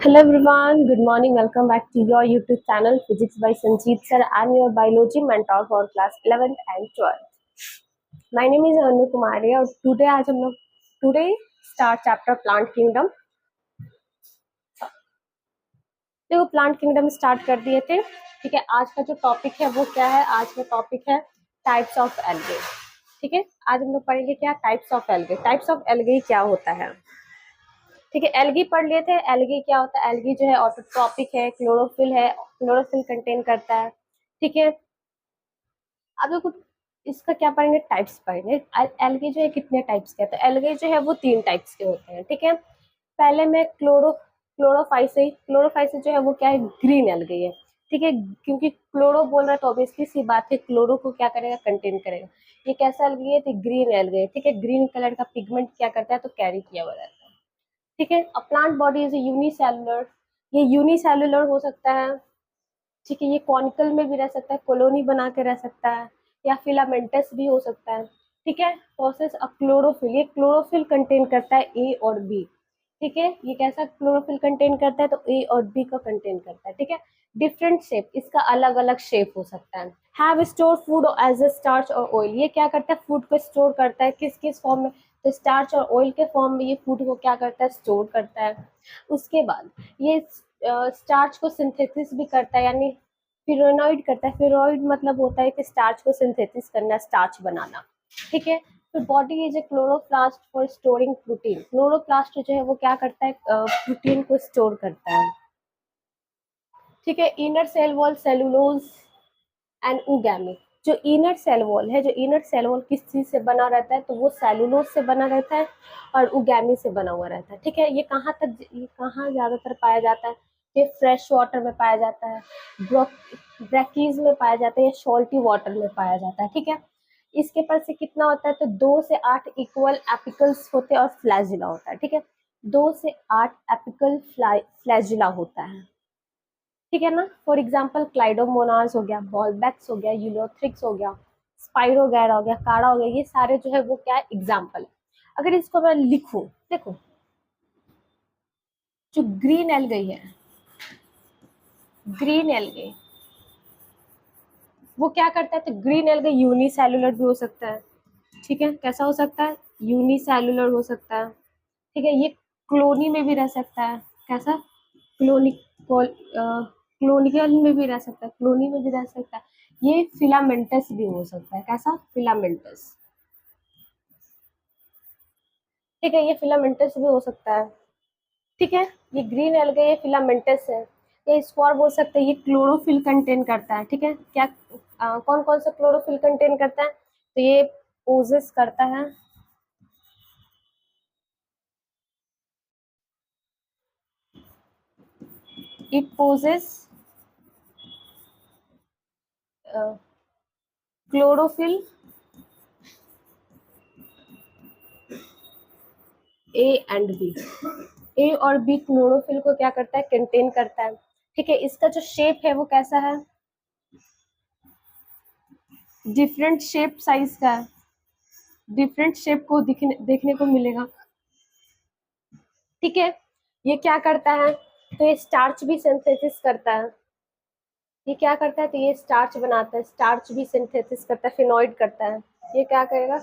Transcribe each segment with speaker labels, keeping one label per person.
Speaker 1: Hello everyone, good morning. Welcome back to your YouTube channel Physics by Sanjeet sir. I'm your biology mentor for class 11th and 12th. My name is Anu Kumari और today start chapter Plant Kingdom. देखो plant kingdom start कर दिए थे। ठीक है, आज का जो टॉपिक है वो क्या है? आज का टॉपिक है टाइप्स ऑफ एल्गे। ठीक है, आज हम लोग पढ़ेंगे क्या types of algae. Types of algae क्या होता है? ठीक है, एल्गी पढ़ लिए थे। एल्गी क्या होता है? एल्गी जो है ऑटोट्रॉपिक है, क्लोरोफिल है, क्लोरोफिल कंटेन करता है। ठीक है, अब देखो इसका क्या पढ़ेंगे, टाइप्स पढ़ेंगे। एल्गी जो है कितने टाइप्स के होते हैं? एल्गी जो है वो 3 टाइप्स के होते हैं। ठीक है, पहले में क्लोरोफाइसे जो है वो क्या है? ग्रीन एल्गी है। ठीक है, क्योंकि क्लोरो बोल रहा है तो ऑब्वियसली सी बात है क्लोरो को क्या करेगा? कंटेन करेगा। ये कैसा एल्गी है? तो ग्रीन एल्गी है। ठीक है, ग्रीन कलर का पिगमेंट क्या करता है? तो कैरी किया हुआ रहता है। ठीक है, a plant body is unicellular. ये यूनिसेलुलर हो सकता है। ठीक है, ये कॉनिकल में भी रह सकता है, कॉलोनी बना के रह सकता है, या फिलामेंटस भी हो सकता है। ठीक है, प्रोसेस ऑफ क्लोरोफिल, ये क्लोरोफिल कंटेन करता है ए और बी। ठीक है, ये कैसा क्लोरोफिल कंटेन करता है? तो ए और बी का कंटेन करता है। ठीक है, डिफरेंट शेप, इसका अलग अलग शेप हो सकता है। Have store food as a starch और ऑयल, ये क्या करता है? फूड को स्टोर करता है। किस किस फॉर्म में? तो स्टार्च और ऑयल के फॉर्म में ये फूड को क्या करता है? स्टोर करता है। उसके बाद ये स्टार्च को सिंथेसिस भी करता है, यानी फिरोनॉइड करता है। फिरोइड मतलब होता है कि स्टार्च को सिंथेसिस करना, स्टार्च बनाना। ठीक है, तो body is a chloroplast for storing protein. Chloroplast जो है वो क्या करता है? प्रोटीन को स्टोर करता है। ठीक है, inner cell wall cellulose and उगैमी। जो इनर सेल वॉल है, जो इनर सेल वॉल किस चीज से बना रहता है? तो वो सेलुलोज से बना रहता है और उगैमी से बना हुआ रहता है। ठीक है, ये कहाँ ज्यादातर पाया जाता है? ये फ्रेश वाटर में पाया जाता है, ब्रैकीज में पाया जाता है, या सॉल्टी वाटर में पाया जाता है। ठीक है, इसके पास से कितना होता है? तो 2 से 8 इक्वल एपिकल्स होते हैं और फ्लैजिला होता है। ठीक है, 2 से 8 एपिकल फ्लैजिला होता है। ठीक है ना, फॉर एग्जाम्पल क्लाइडोमोनास हो गया, बॉलबैक्स हो गया, यूलोथ्रिक्स हो गया, स्पाइरोगैरा हो गया, काड़ा हो गया, ये सारे जो है वो क्या है? एग्जाम्पल है। अगर इसको मैं लिखूं, देखो जो ग्रीन एल्गी है, ग्रीन एल्गी वो क्या करता है? तो ग्रीन एल्गी यूनिसेलुलर भी हो सकता है। ठीक है, कैसा हो सकता है? यूनिसेलुलर हो सकता है। ठीक है, ये क्लोनी में भी रह सकता है। कैसा? क्लोनिकल में भी रह सकता है, क्लोनी में भी रह सकता है। ये फिलामेंटस भी हो सकता है। कैसा? फिलामेंटस। ठीक है, ये फिलामेंटस भी हो सकता है। ठीक है, ये ग्रीन एल्गे ये फिलामेंटस है। ये स्पोर बोल सकते हैं, ये क्लोरोफिल कंटेन करता है। ठीक है, क्या कौन कौन सा क्लोरोफिल कंटेन करता है? तो ये पोजेस करता है, it possess chlorophyll A and B. A और बी क्लोरोफिल को क्या करता है? कंटेन करता है। ठीक है, इसका जो शेप है वो कैसा है? डिफरेंट शेप साइज का है, डिफरेंट शेप को देखने को मिलेगा। ठीक है, ये क्या करता है? तो ये स्टार्च भी सिंथेसिस करता है। ये क्या करता है? तो ये स्टार्च बनाता है, स्टार्च भी सिंथेसिस करता है, फिनोइड करता है। ये क्या करेगा?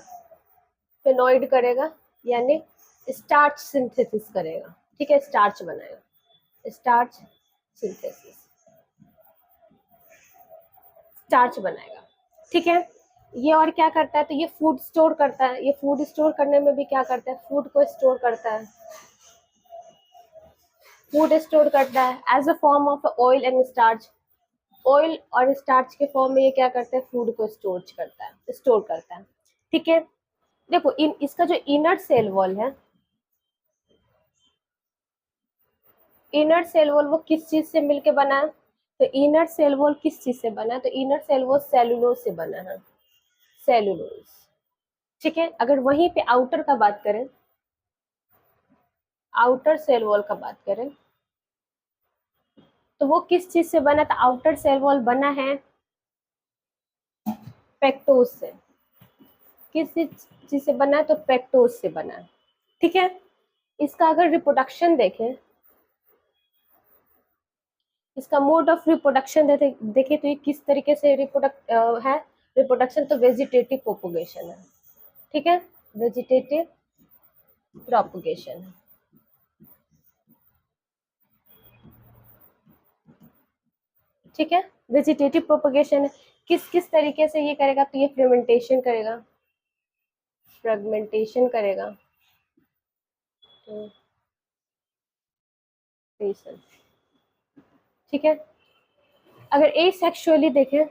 Speaker 1: फिनोइड करेगा, यानी स्टार्च सिंथेसिस करेगा। ठीक है, स्टार्च बनाएगा, स्टार्च सिंथेसिस, स्टार्च बनाएगा। ठीक है, ये और क्या करता है? तो ये फूड स्टोर करता है। ये फूड स्टोर करने में भी क्या करता है? फूड को स्टोर करता है, फूड स्टोर करता है as a form of oil and starch. Oil और स्टार्च के फॉर्म में ये क्या करता है? फूड को स्टोर करता है। ठीक है, देखो इसका जो इनर सेल वॉल है, इनर सेल वॉल वो किस चीज से मिलके बना है? तो इनर सेल वॉल किस चीज से बना है? तो इनर सेल वॉल सेलुलोज से बना है, सेलुलोज। ठीक है, अगर वहीं पे आउटर का बात करें, आउटर सेल वॉल का बात करें, तो वो किस चीज से बना था? आउटर सेल वॉल बना है पेक्टोज से। किस चीज से बना है? तो पेक्टोज से बना है। ठीक है, इसका अगर रिप्रोडक्शन देखें, इसका मोड ऑफ रिप्रोडक्शन देखे तो ये किस तरीके से है रिप्रोडक्शन, तो वेजिटेटिव प्रोपोगेशन है, ठीक है, वेजिटेटिव प्रोपोगेशन। ठीक है, वेजिटेटिव प्रोपोगेशन है। किस किस तरीके से ये करेगा, तो ये फ्रेगमेंटेशन करेगा, फ्रेगमेंटेशन करेगा, तो ठीक है। अगर ए सेक्सुअली देखें,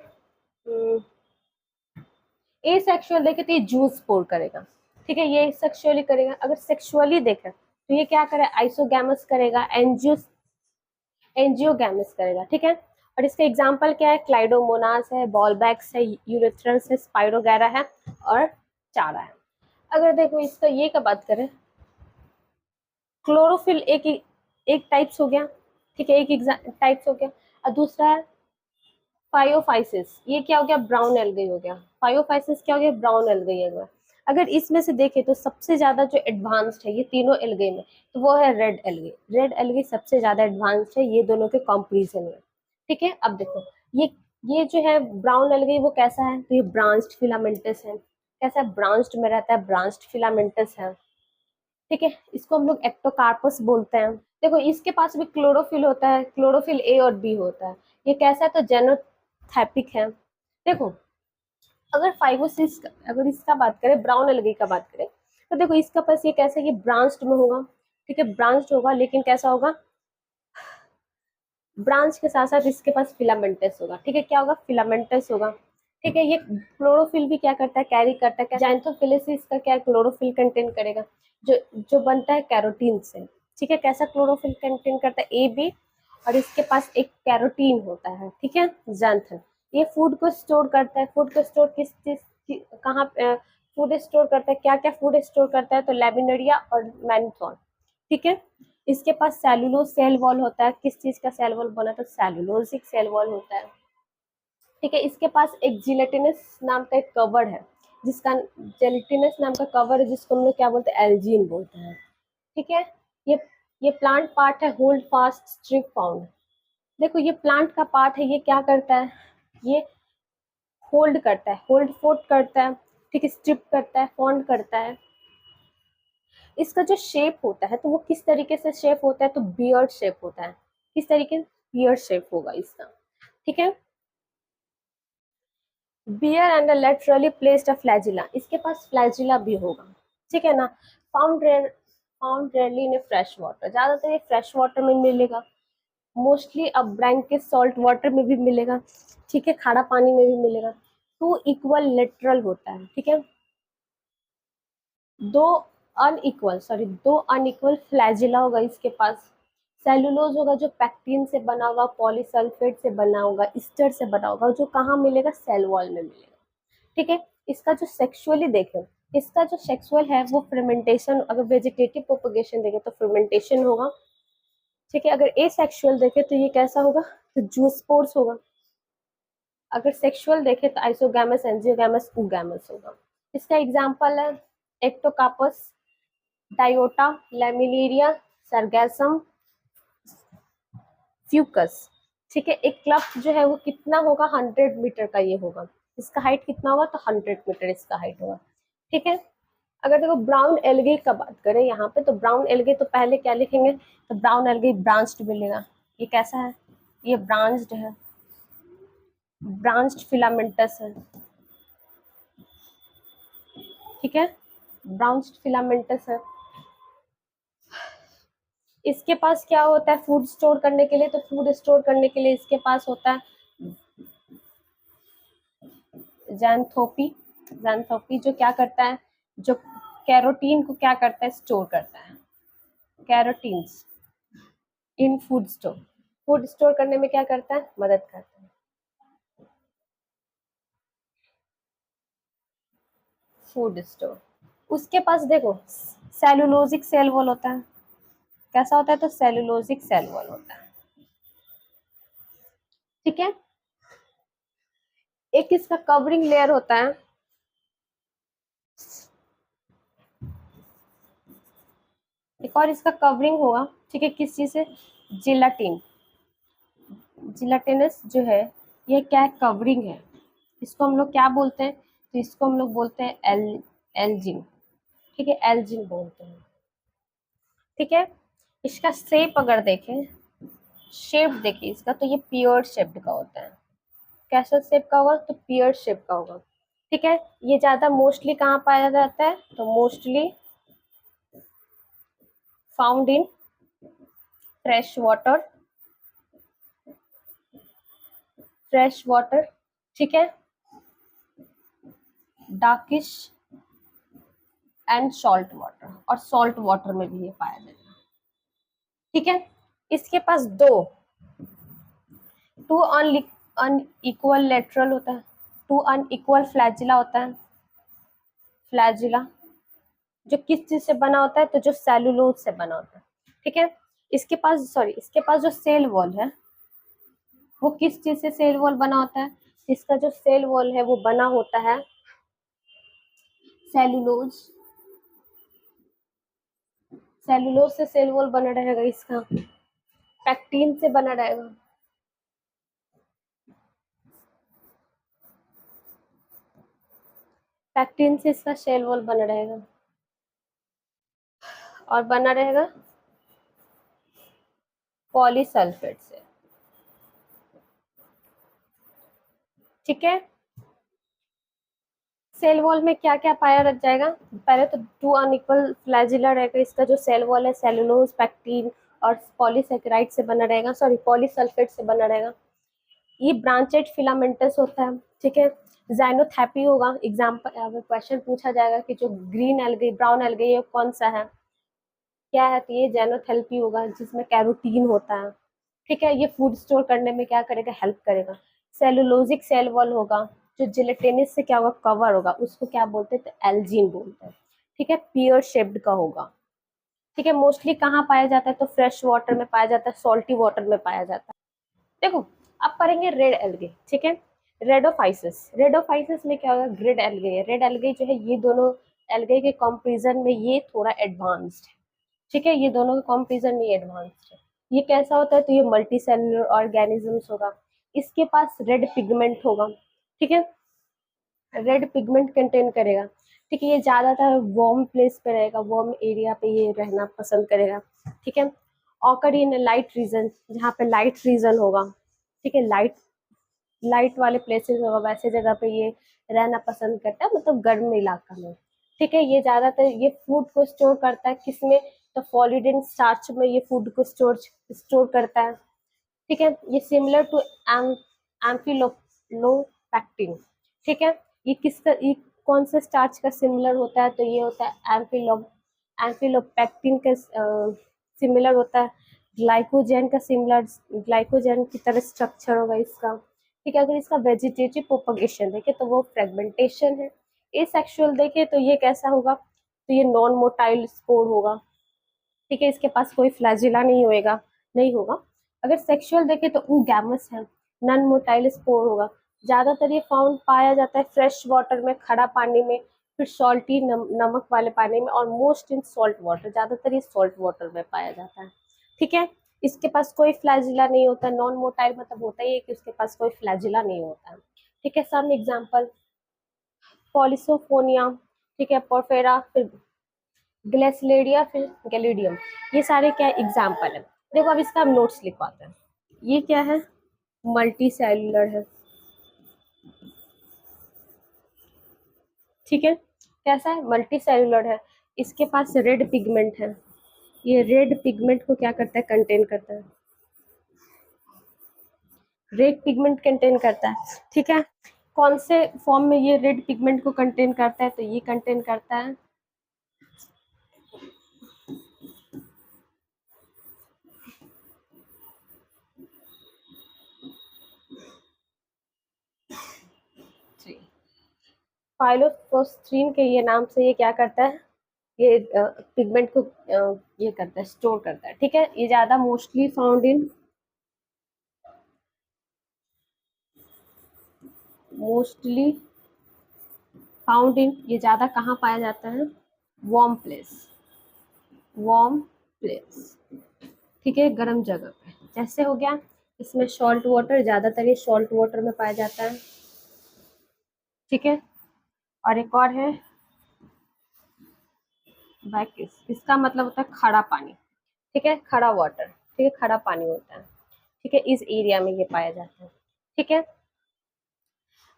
Speaker 1: ए सेक्सुअल देखे तो ये जूस पोर करेगा, ठीक है, ये सेक्सुअली करेगा। अगर सेक्सुअली देखें तो ये क्या करेगा, आइसोगैमस करेगा, एंजियोगैमस करेगा, ठीक है। और इसका एग्जाम्पल क्या है, क्लाइडोमोनास है, बॉलबैक्स है, यूरेथ्रस है, स्पाइरोगैरा है और चारा है। अगर देखो इसका ये का बात करें, क्लोरोफिल एक टाइप्स हो गया, ठीक है, एक टाइप्स हो गया। और दूसरा है फाइओफाइसिस, ये क्या हो गया, ब्राउन एल्गी हो गया। फाइओफाइसिस क्या हो गया, ब्राउन एल्गी हो गया। अगर इसमें से देखें तो सबसे ज्यादा जो एडवांस्ड है ये तीनों एल्गे में, तो वो है रेड एल्गी। रेड एल्गी सबसे ज्यादा एडवांस्ड है ये दोनों के कंपैरिजन में, ठीक है। अब देखो ये जो है ब्राउन एल्गी वो कैसा है, तो ये ब्रांच्ड फिलामेंटस है। कैसा है, ब्रांच्ड में रहता है, ब्रांच्ड फिलामेंटस है, ठीक है। इसको हम लोग एक्टोकार्पस बोलते हैं। देखो इसके पास भी क्लोरोफिल होता है, क्लोरोफिल ए और बी होता है। ये कैसा है, तो जेनोथैपिक है। देखो अगर फाइबोसिस अगर इसका बात करें, ब्राउन एल्गी का बात करें, तो देखो इसका पास ये कैसा, ये ब्रांच्ड में होगा, ठीक है, ब्रांच्ड होगा, लेकिन कैसा होगा, ब्रांच के साथ साथ इसके पास फिलामेंटस होगा, ठीक है, क्या होगा, फिलामेंटस होगा, ठीक है। ये क्लोरोफिल भी क्या करता है, कैरी करता है। जाइंथोफिलिस इसका क्या क्लोरोफिल कंटेन करेगा, जो जो बनता है कैरोटीन से, ठीक है। कैसा क्लोरोफिल कंटेन करता है, ए बी, और इसके पास एक कैरोटीन होता है, ठीक है, जैंथन। ये फूड को स्टोर करता है। फूड को स्टोर किस चीज कहाँ फूड स्टोर करता है, क्या क्या फूड स्टोर करता है, तो लैमिनेरिया और मैनिथॉन, ठीक है। इसके पास सेलुलोज सेल वॉल होता है। किस चीज का सेल वॉल बना, तो सेलुलोजिक सेल वॉल होता है, ठीक है। इसके पास एक जिलेटिनस नाम का एक कवर है, जिसका जेलेटिनस नाम का कवर है, जिसको हम लोग क्या बोलते हैं, एल्जीन बोलते हैं, ठीक है। ये ये प्लांट पार्ट है, होल्ड फास्ट स्ट्रिप फाउंड। देखो ये प्लांट का पार्ट है, ये क्या करता है, ये होल्ड करता है, होल्ड फोल्ड करता है, ठीक है, स्ट्रिप करता है, फॉन्ड करता है। इसका जो शेप होता है, तो वो किस तरीके से शेप होता है, तो बियर्ड शेप होता है। किस तरीके से, बियर्ड शेप होगा इसका, ठीक है। Bear and laterally placed a flagella, इसके पास फ्लैजिला भी होगा, ठीक है ना। Found rarely in fresh water, ज्यादातर ये फ्रेश वाटर में मिलेगा। मोस्टली अब ब्रैंकिस सॉल्ट वाटर में भी मिलेगा, ठीक है, खारा पानी में भी मिलेगा। टू इक्वल लेटरल होता है, ठीक है। दो अनइक्वल फ्लैजिला होगा इसके पास। सेलुलोज होगा जो पैक्टिन से बना होगा, पॉलीसल्फेट से बना होगा, ईस्टर से बना होगा, जो कहाँ मिलेगा, सेल वॉल में मिलेगा, ठीक है। इसका जो सेक्सुअली देखें, इसका जो सेक्सुअल है वो fermentation, अगर वेजिटेटिव प्रोपगेशन देखें तो fermentation होगा, ठीक है। अगर ए सेक्सुअल देखें तो ये कैसा होगा, तो जूस्पोर्स होगा। अगर सेक्सुअल देखें तो आइसोगैमस, एंजियोगैमस, ऊगैमस होगा। इसका एग्जाम्पल है एक्टोकार्पस, डायोटा, लैमिलेरिया, सरगैसम, फ्यूकस, ठीक है। एक क्लब जो है वो कितना होगा, 100 मीटर का ये होगा। इसका हाइट कितना होगा, तो 100 मीटर इसका हाइट होगा, ठीक है। अगर देखो ब्राउन एल्गे का बात करें यहाँ पे, तो ब्राउन एल्गे तो पहले क्या लिखेंगे, तो ब्राउन एल्गे ब्रांच्ड मिलेगा। ये कैसा है, ये ब्रांच्ड है, ब्रांच्ड फिलामेंटस है, ठीक है, ब्रांच्ड फिलामेंटस है। इसके पास क्या होता है, फूड स्टोर करने के लिए, तो फूड स्टोर करने के लिए इसके पास होता है जैंथोपी। जैंथोपी जो क्या करता है, जो कैरोटीन को क्या करता है, स्टोर करता है, कैरोटीन्स इन फूड स्टोर। फूड स्टोर करने में क्या करता है, मदद करता है। फूड स्टोर, उसके पास देखो सेलुलोजिक सेल वॉल होता है। कैसा होता है, तो सेलुलोजिक सेल वॉल होता है, ठीक है। एक इसका कवरिंग लेयर होता है, एक और इसका कवरिंग होगा, ठीक है, किस चीज से, जिलेटिन। जिलेटिनस जो है ये क्या कवरिंग है, इसको हम लोग क्या बोलते हैं, तो इसको हम लोग बोलते हैं एल्जिन, ठीक है, एल्जिन बोलते हैं, ठीक है। इसका शेप अगर देखें, शेप देखिए इसका, तो ये पियर शेप्ड का होता है। कैसा शेप का होगा, तो पियर शेप का होगा, ठीक है। ये ज्यादा मोस्टली कहाँ पाया जाता है, तो mostly found in fresh water, fresh water, ठीक है, डार्किश एंड सॉल्ट वाटर, और सॉल्ट वाटर में भी ये पाया जाता है, ठीक है। इसके पास टू अनइक्वल लेटरल होता है, टू अनइक्वल फ्लैजिला होता है, फ्लैजिला जो किस चीज से बना होता है, तो जो सेलुलोज से बना होता है, ठीक है। इसके पास जो सेल वॉल है वो किस चीज से सेल वॉल बना होता है, इसका जो सेल वॉल है वो बना होता है सेलुलोज, सेलुलोज से सेल वॉल बना रहेगा, इसका पैक्टीन से बना रहेगा, पैक्टीन से इसका सेल वॉल बना रहेगा, और बना रहेगा पॉलीसल्फेट से, ठीक है। सेल वॉल में क्या क्या पाया रख जाएगा, पहले तो टू अनइक्वल फ्लैजिला रहेगा, इसका जो सेल वॉल है सेलुलोज, पैक्टीन और पॉलीसेकेराइड से बना रहेगा, सॉरी पॉलीसल्फेट से बना रहेगा। ये ब्रांचेड फिलामेंटस होता है, ठीक है। ज़ाइनोथैपी होगा, एग्जाम्पल अगर क्वेश्चन पूछा जाएगा कि जो ग्रीन एल्गे ब्राउन एल्गे ये कौन सा है, क्या है, तो ये ज़ाइनोथैल्पी होगा जिसमें कैरोटीन होता है, ठीक है। ये फूड स्टोर करने में क्या करेगा, हेल्प करेगा। सेलुलोजिक सेल वॉल होगा जो जिलेटिनस से क्या होगा, कवर होगा, उसको क्या बोलते हैं, तो एल्जीन बोलते हैं, ठीक है। पियर शेप्ड का होगा, ठीक है। मोस्टली कहाँ पाया जाता है, तो फ्रेश वाटर में पाया जाता है, सॉल्टी वाटर में पाया जाता है। देखो अब पढ़ेंगे रेड एल्गे, ठीक है। रेडोफाइसिस, रेडोफाइसिस में क्या होगा, ग्रेड एल्गे है, रेड एल्गे जो है ये दोनों एल्गे के कंपैरिजन में ये थोड़ा एडवांस्ड है, ठीक है, ये दोनों के कंपैरिजन में एडवांस्ड है। ये कैसा होता है, तो ये मल्टी सेलुलर ऑर्गेनिजम्स होगा, इसके पास रेड पिगमेंट होगा, ठीक है, रेड पिगमेंट कंटेन करेगा, ठीक है। ये ज्यादातर वार्म प्लेस पे रहेगा, वार्म एरिया पे ये रहना पसंद करेगा, ठीक है। ऑकर इन लाइट रीजन, जहाँ पे लाइट रीजन होगा, ठीक है, लाइट लाइट वाले प्लेसेस होगा, वैसे जगह पे ये रहना पसंद करता है, मतलब गर्म इलाका में, ठीक है। ये ज्यादातर ये फूड को स्टोर करता है किसमें, तो फॉलिडेंट स्टार्च में ये फूड को स्टोर करता है, ठीक है। ये सिमिलर टू एम्फिलोपैक्टिन, ठीक है। ये कौन से स्टार्च का सिमिलर होता है, तो ये होता है एम्फिलोपैक्टिन का सिमिलर होता है, ग्लाइकोजेन का सिमिलर, ग्लाइकोजेन की तरह स्ट्रक्चर होगा इसका, ठीक है। अगर इसका वेजिटेटिव प्रोपगेशन देखे तो वो फ्रेगमेंटेशन है। एसेक्सुअल देखे तो ये कैसा होगा, तो ये नॉन मोटाइल स्पोर होगा, ठीक है। इसके पास कोई फ्लैजिला नहीं होगा। अगर सेक्सुअल देखे तो गैमस है, नॉन मोटाइल स्पोर होगा। ज्यादातर ये फाउंड पाया जाता है फ्रेश वाटर में, खड़ा पानी में, फिर सॉल्टी नमक वाले पानी में, और मोस्ट इन सॉल्ट वाटर, ज्यादातर ये सॉल्ट वाटर में पाया जाता है, ठीक है। इसके पास कोई फ्लैजिला नहीं होता, नॉन मोटाइल मतलब होता ही है कि उसके पास कोई फ्लैजिला नहीं होता है, ठीक है। सम एग्जाम्पल पॉलिसोफोनिया, ठीक है, पोरफेरा, फिर ग्लेसलेरिया, फिर गैलिडियम, ये सारे क्या एग्जाम्पल है। देखो अब इसका हम नोट्स लिखवाते हैं। ये क्या है, मल्टी सेलुलर है, ठीक है। कैसा है, मल्टी सेलुलर है, इसके पास रेड पिगमेंट है, ये रेड पिगमेंट को क्या करता है, कंटेन करता है, रेड पिगमेंट कंटेन करता है, ठीक है। कौन से फॉर्म में ये रेड पिगमेंट को कंटेन करता है, तो ये कंटेन करता है फाइलोफ्लोस्ट्रीन के ये नाम से, ये क्या करता है, ये पिगमेंट को ये करता है, स्टोर करता है, ठीक है। ये ज्यादा मोस्टली फाउंड इन ये ज्यादा कहाँ पाया जाता है, वार्म प्लेस, वार्म प्लेस, ठीक है, गर्म जगह पे, जैसे हो गया इसमें सॉल्ट वाटर, ज्यादातर ये सॉल्ट वाटर में पाया जाता है। ठीक है, और एक और है बैकिस, इसका मतलब होता है खड़ा पानी। ठीक है, खड़ा वाटर, ठीक है, खड़ा पानी होता है। ठीक है, इस एरिया में ये पाया जाता है। ठीक है,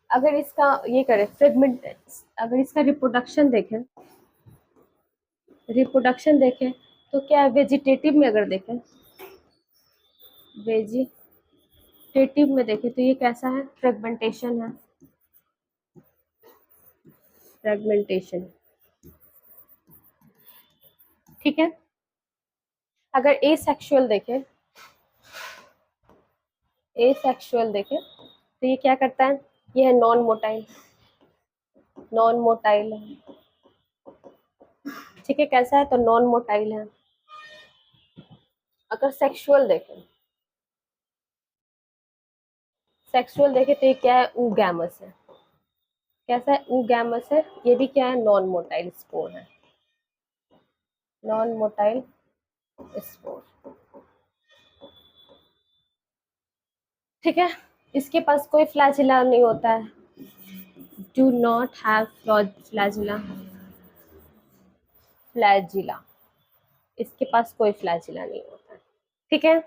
Speaker 1: अगर इसका ये करें फ्रेगमेंट, अगर इसका रिप्रोडक्शन देखें तो क्या है, वेजिटेटिव में अगर देखें, वेजिटेटिव में देखें तो ये कैसा है, फ्रेगमेंटेशन है, फ्रेगमेंटेशन। ठीक है, अगर ए देखें तो ये क्या करता है, ये है नॉन मोटाइल, नॉन मोटाइल है। ठीक है, कैसा है, तो नॉन मोटाइल है। अगर सेक्सुअल देखें तो ये क्या है, ऊगैमस है। कैसा है, ऊगैमस है। ये भी क्या है, नॉन मोटाइल स्पोर है, नॉन मोटाइल स्पोर। ठीक है, इसके पास कोई फ्लैजिला नहीं होता है, do not have flagella, flagella, इसके पास कोई फ्लैजिला नहीं होता है। ठीक है,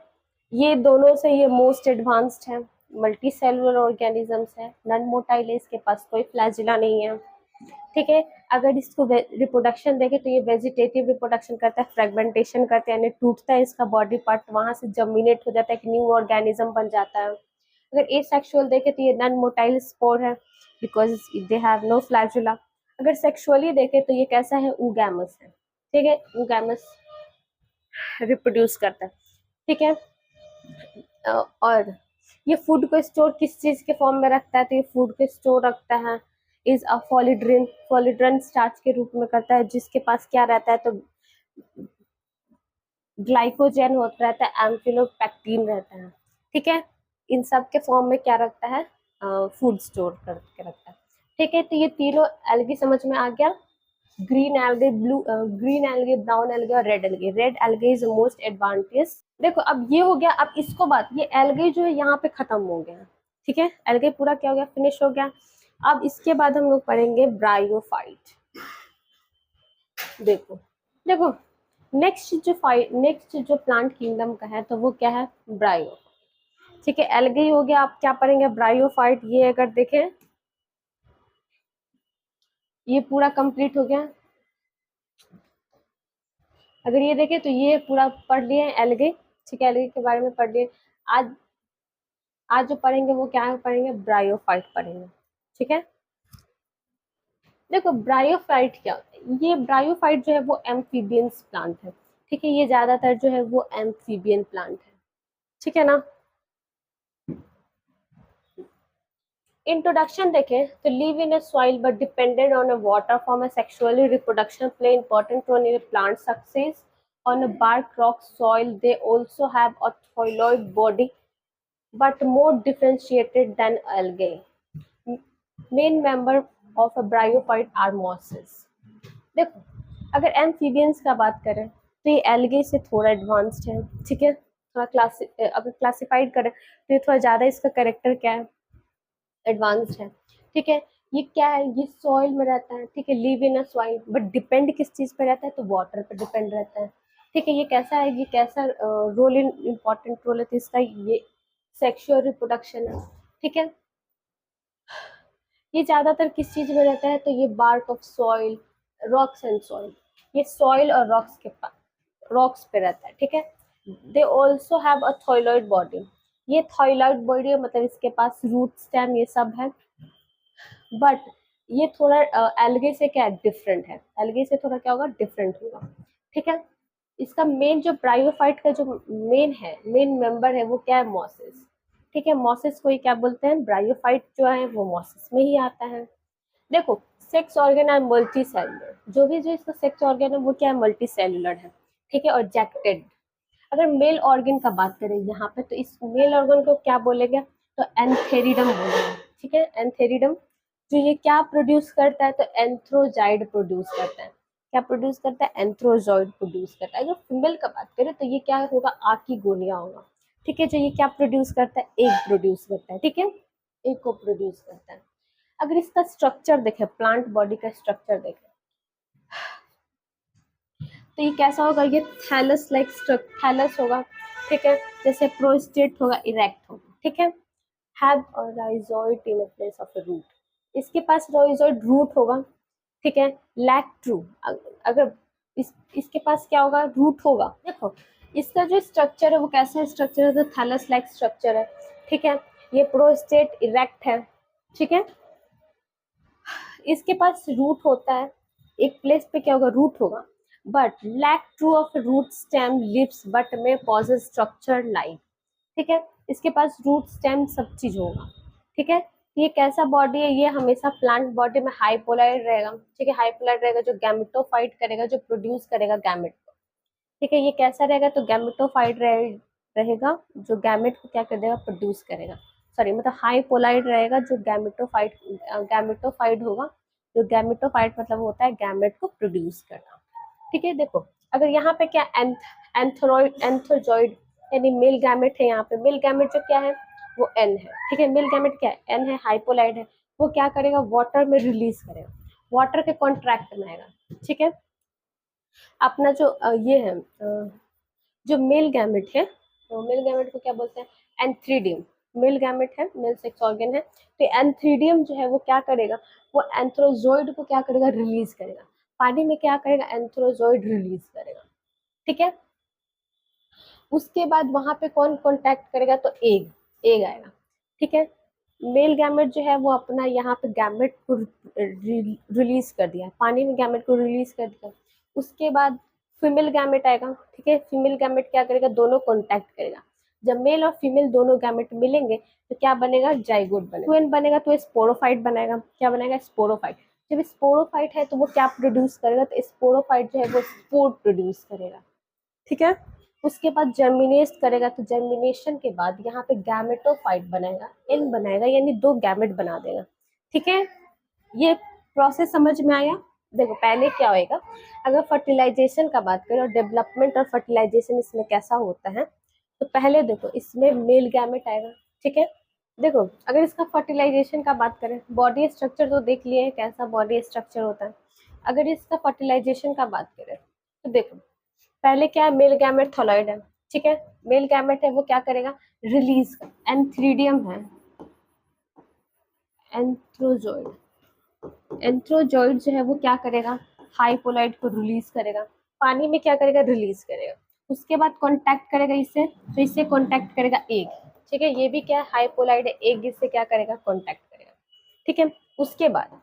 Speaker 1: ये दोनों से ये मोस्ट एडवांस्ड है, मल्टी सेलुलर ऑर्गेनिजम्स है, नॉन मोटाइल है, इसके पास कोई फ्लैजिला नहीं है। ठीक है, अगर इसको रिप्रोडक्शन देखें तो ये वेजिटेटिव रिप्रोडक्शन करता है, फ्रेगमेंटेशन करता है, यानी टूटता है इसका बॉडी पार्ट, वहां से जर्मिनेट हो जाता है, एक न्यू ऑर्गेनिज्म बन जाता है। अगर एसेक्सुअल देखें तो ये नॉन मोटाइल स्पोर है, because they have no flagella. अगर सेक्सुअली देखें तो ये कैसा है, ऊगैमस है। ठीक है, ऊगैमस रिप्रोड्यूस करता है। ठीक है, और ये फूड को स्टोर किस चीज के फॉर्म में रखता है, तो ये फूड को स्टोर रखता है इज अ फॉलिड्रिन स्टार्च के रूप में करता है, जिसके पास क्या रहता है, तो ग्लाइकोजन होता रहता है, एम्फिलोपेक्टिन रहता है। ठीक है, इन सब के फॉर्म में क्या रखता है, फूड स्टोर करके रखता है। ठीक है, तो ये तीनों एल्गी समझ में आ गया, ग्रीन एल्गे, ब्राउन एल्गे और red algae. Red algae is most advantage. देखो अब ये हो गया, अब इसको बात, ये एल्गे जो है यहाँ पे खत्म हो गया। ठीक है, एल्गे पूरा क्या हो गया, फिनिश हो गया। अब इसके बाद हम लोग पढ़ेंगे ब्रायोफाइट। देखो देखो, नेक्स्ट जो प्लांट किंगडम का है तो वो क्या है, ब्रायो। ठीक है, एल्गे हो गया, आप क्या पढ़ेंगे, ब्रायोफाइट। ये अगर देखें, ये पूरा कंप्लीट हो गया। अगर ये देखें तो ये पूरा पढ़ लिए एल्गे। ठीक है, एल्गे के बारे में पढ़ लिए। आज आज जो पढ़ेंगे वो क्या पढ़ेंगे, ब्रायोफाइट पढ़ेंगे। ठीक है, देखो ब्रायोफाइट क्या होता है, ये ब्रायोफाइट जो है वो एम्फीबियंस प्लांट है। ठीक है, ये ज्यादातर जो है वो एम्फीबियन प्लांट है। ठीक है ना। इंट्रोडक्शन देखें तो live in a soil but depended on a water form, sexually reproduction play important role in plant success on a bark rock soil. They also have a thyroid body but more differentiated than algae. Main member of a bryophyte are mosses. देखो, अगर amphibians का बात करें तो ये algae से थोड़ा advanced है। ठीक है, थोड़ा अगर क्लासिफाइड करें तो ये थोड़ा ज़्यादा, इसका करेक्टर क्या है, एडवांस्ड है। ठीक है, ये क्या है, ये सॉइल में रहता है। ठीक है, live in a soil but depend किस चीज़ पे रहता है, तो वाटर पे डिपेंड रहता है। ठीक है, ये कैसा है, ये कैसा रोल इन इम्पोर्टेंट रोल है, तो इसका ये सेक्सुअल रिप्रोडक्शन है। ठीक है, ये ज्यादातर किस चीज में रहता है, तो ये bark of soil, rocks and soil, ये सॉइल और रॉक्स पे रहता है। ठीक है, they also have a thylakoid body, ये थायलॉइड बॉडी मतलब इसके पास रूट स्टेम ये सब है, बट ये थोड़ा एल्गे से क्या डिफरेंट है, एल्गे से थोड़ा क्या होगा, डिफरेंट होगा। ठीक है, इसका मेन जो ब्रायोफाइट का जो मेन मेंबर है वो क्या है, मॉसेस। ठीक है, मॉसेस को ही क्या बोलते हैं, ब्रायोफाइट जो है वो मॉसेस में ही आता है। देखो, सेक्स ऑर्गन है मल्टी सेलुलर, जो इसका सेक्स ऑर्गन है वो क्या है, मल्टी सेलुलर है। ठीक है, और जैक्टेड। अगर मेल ऑर्गन का बात करें यहाँ पे तो इस मेल ऑर्गन को क्या बोलेगा, तो एंथेरिडम बोलेगा। ठीक है, एंथेरिडम, जो ये क्या प्रोड्यूस करता है, तो एंथ्रोजाइड प्रोड्यूस करता है। क्या प्रोड्यूस करता है, एंथ्रोजॉइड प्रोड्यूस करता है। अगर फीमेल का बात करें तो ये क्या होगा, आर्किगोनिया होगा। ठीक है। जो ये क्या प्रोड्यूस करता है, एग प्रोड्यूस करता है, ठीक है, एग को प्रोड्यूस करता है। अगर इसका स्ट्रक्चर देखें, प्लांट बॉडी का स्ट्रक्चर देखें, तो ये कैसा होगा, ये थैलस लाइक थैलस होगा, ठीक है, जैसे प्रोस्टेट होगा, इरेक्ट होगा, ठीक है, have a rhizoid in place of a root, इसके पास राइजोइड रूट होगा, ठीक है, लैक ट्रू, अगर इसके पास क्या होगा, रूट होगा। देखो इसका जो स्ट्रक्चर है वो कैसा स्ट्रक्चर है, तो थैलस लाइक स्ट्रक्चर है, ठीक है, ये प्रोस्टेट इरेक्ट है, ठीक है, इसके पास रूट होता है, एक प्लेस पे क्या होगा, रूट होगा, but lack true of root stem lips but में पॉजेज स्ट्रक्चर लाइक, ठीक है, इसके पास रूट स्टेम सब चीज होगा, ठीक है। ये कैसा बॉडी है, ये हमेशा प्लांट बॉडी में हाइपोलाइड रहेगा, ठीक है, हाइपोलाइड रहेगा, जो गैमेटोफाइट करेगा, जो प्रोड्यूस करेगा गैमेट को, ठीक है, ये कैसा रहेगा, तो गैमेटोफाइट रहेगा, जो गैमेट को क्या कर देगा, प्रोड्यूस करेगा, सॉरी मतलब हाइपोलाइड रहेगा, जो गैमेटोफाइट होगा, जो गैमेटोफाइट मतलब होता है गैमेट को प्रोड्यूस करना, ठीक है। देखो अगर यहाँ पे क्या एंथोजॉइड यानी मेल गैमेट है, यहाँ पे मेल गैमेट जो क्या है वो एन है, ठीक है, मेल गैमेट क्या है, एन है, हाइपोलाइड है, वो क्या करेगा, वाटर में रिलीज करेगा, वाटर के कॉन्ट्रैक्ट बनाएगा, ठीक है। अपना जो ये है जो मेल गैमेट है, तो मेल गैमेट को क्या बोलते हैं, एंथ्रीडियम, मेल गैमेट है, मेल सेक्स ऑर्गन है, तो एंथ्रीडियम जो है वो क्या करेगा, वो एंथ्रोजोइड को क्या करेगा, रिलीज करेगा, पानी में क्या करेगा, एंथ्रोजोइड रिलीज करेगा, ठीक है। उसके बाद वहां पे कौन कॉन्टैक्ट करेगा, तो एग, एग आएगा, ठीक है। मेल गैमेट जो है वो अपना यहाँ पे गैमेट को रिलीज कर दिया, पानी में गैमेट को रिलीज कर दिया, उसके बाद फीमेल गैमेट आएगा, ठीक है, फीमेल गैमेट क्या करेगा, दोनों कॉन्टैक्ट करेगा, जब मेल और फीमेल दोनों गैमेट मिलेंगे तो क्या बनेगा, जाइगोट बनेगा, ट्विन बनेगा, तो स्पोरोफाइट बनाएगा, क्या बनेगा, स्पोरोफाइट, जब स्पोरोफाइट है तो वो क्या प्रोड्यूस करेगा, तो स्पोरोफाइट जो है वो स्पोर प्रोड्यूस करेगा, ठीक है। उसके बाद जर्मिनेट करेगा, तो जर्मिनेशन के बाद यहाँ पे गैमेटोफाइट बनाएगा, एन बनाएगा, यानी दो गैमेट बना देगा, ठीक है। ये प्रोसेस समझ में आया। देखो पहले क्या होएगा, अगर फर्टिलाइजेशन का बात करें और डेवलपमेंट और फर्टिलाइजेशन इसमें कैसा होता है, तो पहले देखो इसमें मेल गैमेट आएगा, ठीक है। देखो अगर इसका फर्टिलाइजेशन का बात करें, बॉडी स्ट्रक्चर तो देख लिए कैसा बॉडी स्ट्रक्चर होता है, अगर इसका फर्टिलाइजेशन का बात करें तो देखो पहले क्या है, मेल गैमेट थोलॉइड है, ठीक है, मेल गैमेट है वो क्या करेगा, रिलीज कर, एंथ्रीडियम है, एंथ्रोजोइड, एंथ्रोजोइड जो है वो क्या करेगा, हाइपोलाइट को रिलीज करेगा, पानी में क्या करेगा, रिलीज करेगा, उसके बाद कांटेक्ट करेगा इससे, तो इससे कांटेक्ट करेगा एग, ठीक है, ये भी क्या है, हाइपोलाइट है, एग इससे क्या करेगा, कांटेक्ट करेगा, ठीक है। उसके बाद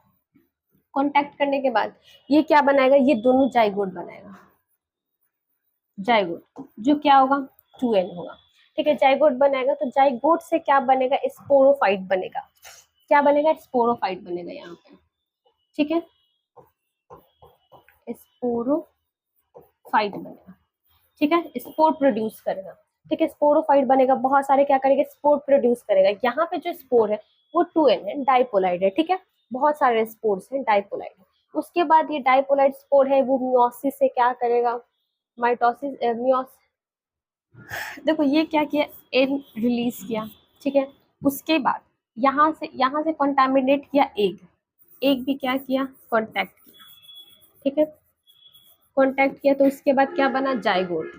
Speaker 1: कांटेक्ट करने के बाद ये क्या बनाएगा, ये दोनों जाइगोट बनाएगा, जाइगोट जो क्या होगा, 2n होगा, ठीक है, जाइगोट बनाएगा, तो जाइगोट से क्या बनेगा, स्पोरोफाइट बनेगा, क्या बनेगा, स्पोरोफाइट बनेगा यहाँ पे, ठीक है, स्पोरोफाइट बनेगा, ठीक है, स्पोर प्रोड्यूस करेगा, ठीक है, स्पोरोफाइट बनेगा, बहुत सारे क्या करेगा, स्पोर प्रोड्यूस करेगा, यहाँ पे जो स्पोर है वो 2n है, डाइपोलाइड है, ठीक है, बहुत सारे स्पोर्स हैं, डाइपोलाइड है। उसके बाद ये डाइपोलाइड स्पोर है वो मियोसिस से क्या करेगा, माइटोसिस मियोसिस, देखो ये क्या किया, एन रिलीज किया, ठीक है, उसके बाद यहाँ से कॉन्टामिनेट किया एग, एग भी क्या किया, कॉन्टैक्ट किया, ठीक है, कॉन्टैक्ट किया, तो उसके बाद क्या बना, जाइगोट,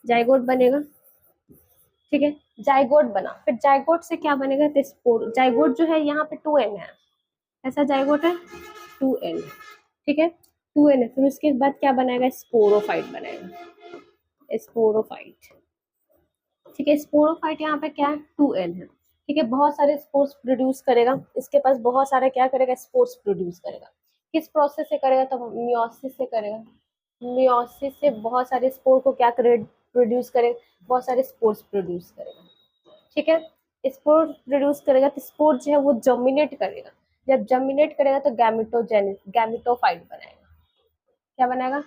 Speaker 1: जाइगोट बनेगा, ठीक है, जाइगोट बना, फिर जाइगोट से क्या बनेगा, तो स्पोर, जाइगोट जो है यहाँ पे 2n है, ऐसा जाइगोट है 2n, ठीक है, 2n है, फिर उसके बाद क्या बनाएगा, स्पोरोफाइट बनाएगा, स्पोरोफाइट, ठीक है, स्पोरोफाइट यहाँ पे क्या है, 2n है, ठीक है, बहुत सारे स्पोर्स प्रोड्यूस करेगा, इसके पास बहुत सारे क्या करेगा, स्पोर्स प्रोड्यूस करेगा, किस प्रोसेस से करेगा, तो मियोसिस से करेगा, मियोसिस से बहुत सारे स्पोर को क्या करे, प्रोड्यूस करेगा, बहुत सारे स्पोर्स प्रोड्यूस करेगा, ठीक है, स्पोर प्रोड्यूस करेगा, तो स्पोर जो है वो जर्मिनेट करेगा, जब जर्मिनेट करेगा तो गैमेटोफाइट बनाएगा, क्या बनाएगा,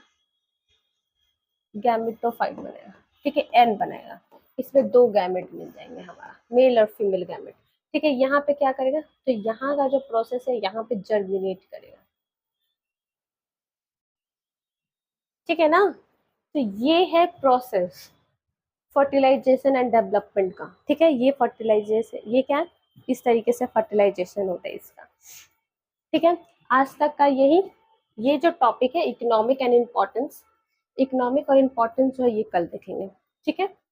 Speaker 1: गैमेटोफाइट बनेगा, ठीक है, एन बनाएगा, इसमें दो गैमेट मिल जाएंगे हमारा, मेल और फीमेल गैमेट, ठीक है, यहाँ पे क्या करेगा, तो यहाँ का जो प्रोसेस है यहाँ पे जर्मिनेट करेगा, ठीक है ना, तो ये है प्रोसेस, फर्टिलाइजेशन एंड डेवलपमेंट का, ठीक है। ये फर्टिलाइजेशन, ये क्या है, इस तरीके से फर्टिलाइजेशन होता है इसका, ठीक है। आज तक का यही, ये जो टॉपिक है इकोनॉमिक एंड इम्पोर्टेंस, इकोनॉमिक और इम्पोर्टेंस जो है ये कल देखेंगे, ठीक है।